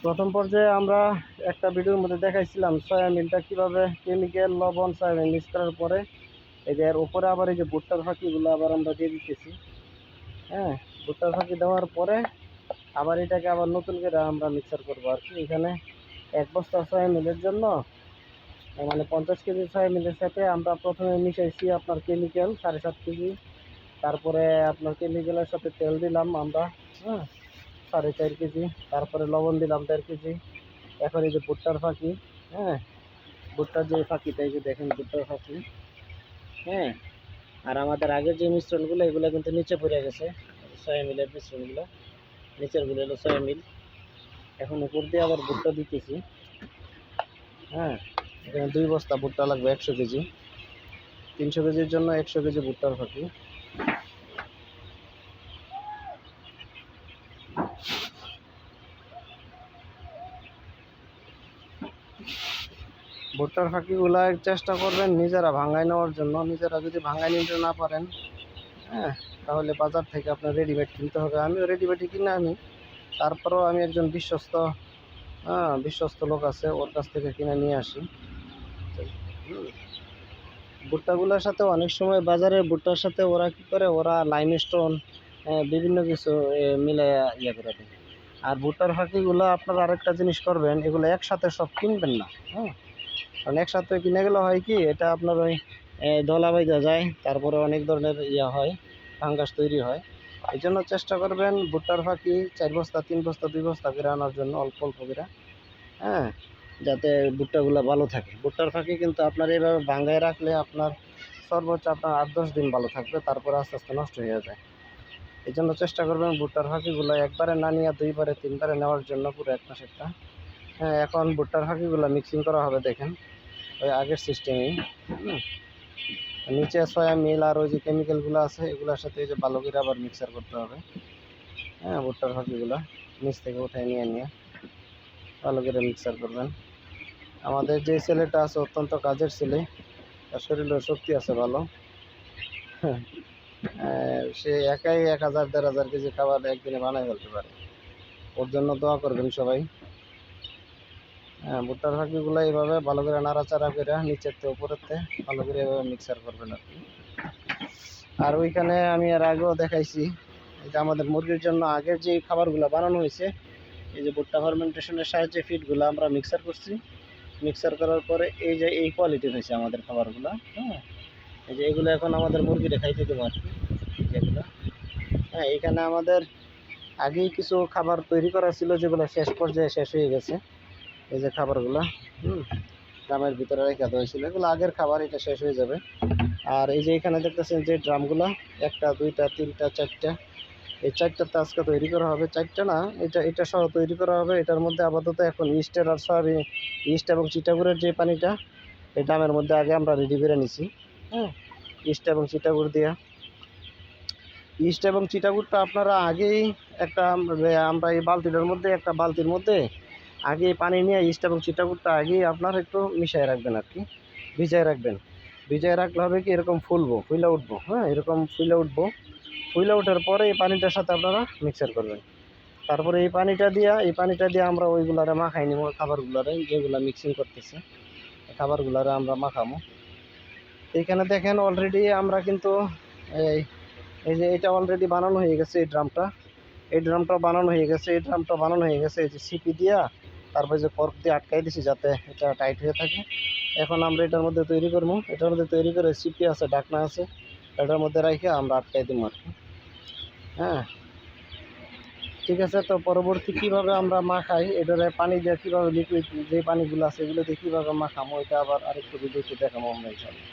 প্রথম পর্যায়ে আমরা একটা ভিডিওর মধ্যে দেখাইছিলাম সয়া মিলটা কীভাবে কেমিক্যাল লবণ সয়াবিন মিক্স করার পরে এই যে এর উপরে আবার এই যে ভুট্টার ফাঁকিগুলো আবার আমরা দিয়ে দিতেছি। হ্যাঁ, ভুট্টার ফাঁকি দেওয়ার পরে আবার এটাকে আবার নতুন করে আমরা মিক্সার করবো আর কি। এখানে 1 বস্তা সয়া মিলের জন্য মানে 50 কেজি সয়া মিলের সাথে আমরা প্রথমে মিশাইছি আপনার কেমিক্যাল 7.5 কেজি। তারপরে আপনার কেমিক্যালের সাথে তেল দিলাম আমরা, হ্যাঁ, 4.5 কেজি। তারপরে লবণ দিলাম 1.5 কেজি। এখন এই যে ভুট্টার ফাঁকি, হ্যাঁ, ভুট্টার যে ফাঁকিটা এই যে দেখেন ভুট্টার ফাঁকি, হ্যাঁ। আর আমাদের আগের যে মিশ্রণগুলো এগুলো কিন্তু নিচে পড়ে গেছে, সয়া মিলের মিশ্রণগুলো নিচেরগুলো হলো সয়া মিল। এখন উপর দিয়ে আবার ভুট্টা দিতেছি, হ্যাঁ। এখানে 2 বস্তা ভুট্টা লাগবে 100 কেজি, 300 কেজির জন্য 100 কেজি ভুট্টার ফাঁকি। ভুট্টার ফাঁকিগুলা চেষ্টা করবেন নিজেরা ভাঙায় নেওয়ার জন্য। নিজেরা যদি ভাঙায় নিতে না পারেন, হ্যাঁ, তাহলে বাজার থেকে আপনার রেডিমেড কিনতে হবে। আমিও রেডিমেডই কিনে আনি, তারপরেও আমি একজন বিশ্বস্ত লোক আছে, ওর কাছ থেকে কিনে নিয়ে আসি। ভুট্টাগুলোর সাথে অনেক সময় বাজারের ভুট্টার সাথে ওরা কী করে, ওরা লাইমস্টোন বিভিন্ন কিছু মিলে ইয়ে করে দেয়। আর ভুট্টার ফাঁকিগুলো আপনারা আরেকটা জিনিস করবেন, এগুলো একসাথে সব কিনবেন না, হ্যাঁ। কারণ একসাথে কিনে গেলে হয় কি, এটা আপনার ওই দলা বাইজা যায়, তারপরে অনেক ধরনের ইয়া হয়, ফাঙ্গাস তৈরি হয়। এই জন্য চেষ্টা করবেন ভুট্টার ফাঁকি 4 বস্তা 3 বস্তা 2 বস্তা করে আনার জন্য, অল্প অল্প করে, হ্যাঁ, যাতে ভুট্টাগুলো ভালো থাকে। ভুট্টার ফাঁকি কিন্তু আপনার এইভাবে ভাঙায় রাখলে আপনার সর্বোচ্চ আপনার 8-10 দিন ভালো থাকবে, তারপরে আস্তে আস্তে নষ্ট হয়ে যায়। এই জন্য চেষ্টা করবেন ভুট্টার ফাঁকিগুলো একবারে না নিয়ে 2বারে 3বারে নেওয়ার জন্য, পুরো 1 মাস একটা। হ্যাঁ, এখন ভুট্টার ফাঁকিগুলো মিক্সিং করা হবে দেখেন ওই আগের সিস্টেমেই। নিচে সয়া মিল আর ওই যে কেমিক্যালগুলো আছে এগুলোর সাথে এই যে ভালো করে আবার মিক্সার করতে হবে। হ্যাঁ, ভুট্টার ফাঁকিগুলো নিচ থেকে উঠায় নিয়ে ভালো করে মিক্সার করবেন। আমাদের যে ছেলেটা আছে অত্যন্ত কাজের ছেলে, তার শরীরের শক্তি আছে ভালো। সে একাই 1000-1500 কেজি খাবার একদিনে বানাই ফেলতে পারে। ওর জন্য দোয়া করবেন সবাই। হ্যাঁ, ভুট্টার ফাঁকিগুলো এইভাবে ভালো করে নাড়াচাড়া করে নিচের থেকে উপরের ভালো করে এভাবে মিক্সার করবেন আর কি। আর ওইখানে আমি এর আগেও দেখাইছি, এই যে আমাদের মুরগির জন্য আগের যে খাবারগুলো বানানো হয়েছে, এই যে ভুট্টা ফার্মেন্টেশনের সাহায্যে ফিডগুলো আমরা মিক্সার করছি। মিক্সার করার পরে এই যে এই কোয়ালিটির হয়েছে আমাদের খাবারগুলো, হ্যাঁ। এই যে এগুলো এখন আমাদের মুরগিটা খাইতে দেবো আর কি, যেগুলো, হ্যাঁ। এখানে আমাদের আগেই কিছু খাবার তৈরি করা ছিল, যেগুলো শেষ পর্যায়ে শেষ হয়ে গেছে। এই যে খাবারগুলো ড্রামের ভিতরে রেখে দেওয়া হয়েছিল, এগুলো আগের খাবার, এটা শেষ হয়ে যাবে। আর এই যে এখানে দেখতেছেন যে ড্রামগুলো 1টা 2টা 3টা 4টা, এই 4টাতে আজকে তৈরি করা হবে। 4টা না, এটা সহ তৈরি করা হবে। এটার মধ্যে আপাতত এখন ইস্ট এবং চিটাগুড়ের যে পানিটা এই ড্রামের মধ্যে আগে আমরা রেডি করে নিছি, হ্যাঁ। ইস্ট এবং চিটাগুড়টা আপনারা আগেই আমরা এই বালতির মধ্যে আগে পানি নিয়ে ইস্ট এবং চিটাগুড়টা আগেই আপনার একটু মিশিয়ে রাখবেন আর কি, ভিজায় রাখবেন। ভিজায় রাখলে হবে কি, এরকম ফুলে উঠবো, হ্যাঁ, এরকম ফুলে ওঠার পরে এই পানিটার সাথে আপনারা মিক্সার করবেন। তারপরে এই পানিটা দিয়ে আমরা ওইগুলারে মাখাই নিব, খাবারগুলারে যেগুলা মিক্সিং করতেছে খাবারগুলারে আমরা মাখামো। এইখানে দেখেন অলরেডি আমরা কিন্তু এই যে এটা অলরেডি বানানো হয়ে গেছে। এই ড্রামটা বানানো হয়ে গেছে। এই যে সিপি দিয়া তারপরে যে কর্ক দিয়ে আটকাই দিছি যাতে এটা টাইট হয়ে থাকে। এখন আমরা এটার মধ্যে তৈরি করবো। এটার মধ্যে তৈরি করে সিপি আছে, ঢাকনা আছে, এটার মধ্যে রেখে আমরা আটকাই দিব আর কি, হ্যাঁ। ঠিক আছে, তো পরবর্তী কীভাবে আমরা মাখাই, এটারে পানি দিয়ে কীভাবে লিকুইড যে পানিগুলো আছে এগুলো দিয়ে কীভাবে মাখামো, এটা আবার আরেকটু ভিডিওতে দেখাবো আমরা ইনশাআল্লাহ।